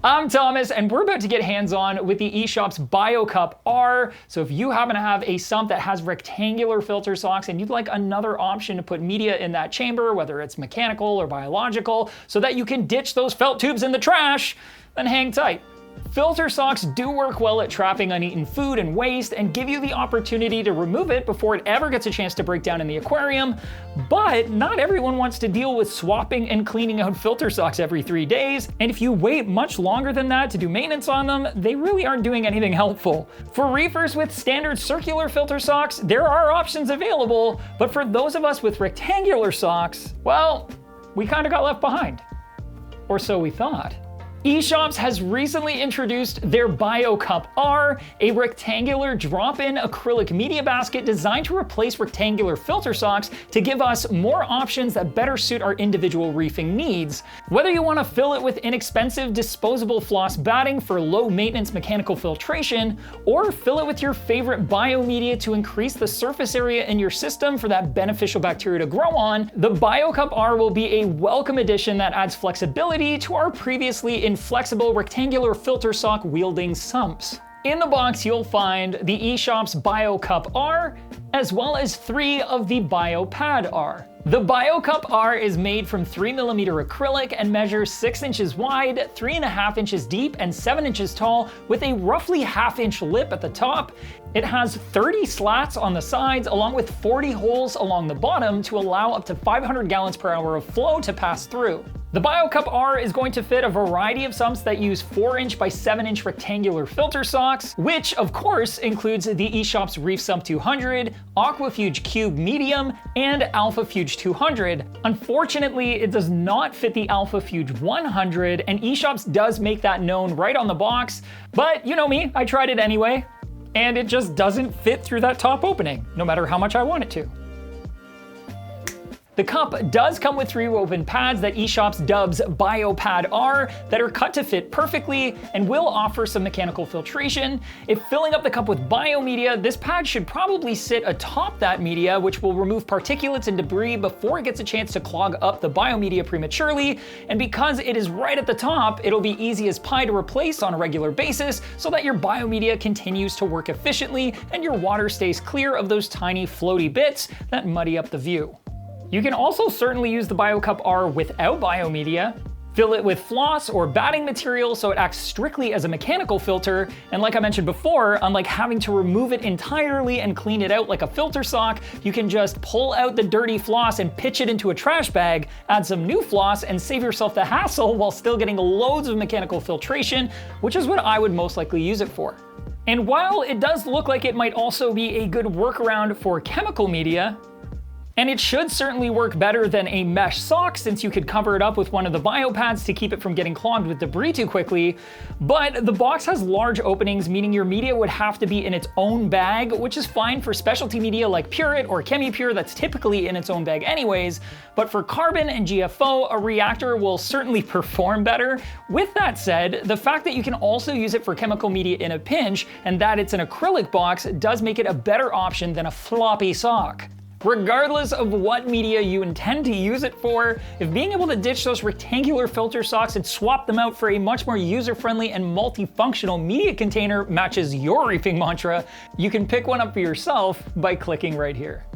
I'm Thomas, and we're about to get hands-on with the Eshopps Bio Cup R. So if you happen to have a sump that has rectangular filter socks and you'd like another option to put media in that chamber, whether it's mechanical or biological, so that you can ditch those felt tubes in the trash, then hang tight. Filter socks do work well at trapping uneaten food and waste and give you the opportunity to remove it before it ever gets a chance to break down in the aquarium, but not everyone wants to deal with swapping and cleaning out filter socks every 3 days, and if you wait much longer than that to do maintenance on them, they really aren't doing anything helpful. For reefers with standard circular filter socks, there are options available, but for those of us with rectangular socks, well, we kind of got left behind. Or so we thought. Eshopps has recently introduced their Bio Cup R, a rectangular drop-in acrylic media basket designed to replace rectangular filter socks to give us more options that better suit our individual reefing needs. Whether you want to fill it with inexpensive disposable floss batting for low-maintenance mechanical filtration, or fill it with your favorite biomedia to increase the surface area in your system for that beneficial bacteria to grow on, the Bio Cup R will be a welcome addition that adds flexibility to our previously inflexible rectangular filter sock wielding sumps. In the box you'll find the Eshopps Bio Cup R, as well as 3 of the Bio Pad R. The Bio Cup R is made from 3mm acrylic and measures 6 inches wide, 3.5 inches deep, and 7 inches tall, with a roughly half-inch lip at the top. It has 30 slats on the sides, along with 40 holes along the bottom to allow up to 500 gallons per hour of flow to pass through. The Bio Cup R is going to fit a variety of sumps that use 4-inch by 7-inch rectangular filter socks, which of course includes the Eshopps Reef Sump 200, Aquafuge Cube Medium, and Alphafuge 200. Unfortunately, it does not fit the Alphafuge 100, and Eshopps does make that known right on the box, but you know me, I tried it anyway, and it just doesn't fit through that top opening, no matter how much I want it to. The cup does come with 3 woven pads that Eshopps dubs Bio Pad R that are cut to fit perfectly and will offer some mechanical filtration. If filling up the cup with biomedia, this pad should probably sit atop that media, which will remove particulates and debris before it gets a chance to clog up the biomedia prematurely. And because it is right at the top, it'll be easy as pie to replace on a regular basis so that your biomedia continues to work efficiently and your water stays clear of those tiny floaty bits that muddy up the view. You can also certainly use the Bio Cup R without biomedia. Fill it with floss or batting material so it acts strictly as a mechanical filter, and like I mentioned before, unlike having to remove it entirely and clean it out like a filter sock, you can just pull out the dirty floss and pitch it into a trash bag, add some new floss, and save yourself the hassle while still getting loads of mechanical filtration, which is what I would most likely use it for. And while it does look like it might also be a good workaround for chemical media, and it should certainly work better than a mesh sock since you could cover it up with one of the bio pads to keep it from getting clogged with debris too quickly, but the box has large openings, meaning your media would have to be in its own bag, which is fine for specialty media like Purit or ChemiPure that's typically in its own bag anyways, but for carbon and GFO, a reactor will certainly perform better. With that said, the fact that you can also use it for chemical media in a pinch, and that it's an acrylic box, does make it a better option than a floppy sock. Regardless of what media you intend to use it for, if being able to ditch those rectangular filter socks and swap them out for a much more user-friendly and multifunctional media container matches your reefing mantra, you can pick one up for yourself by clicking right here.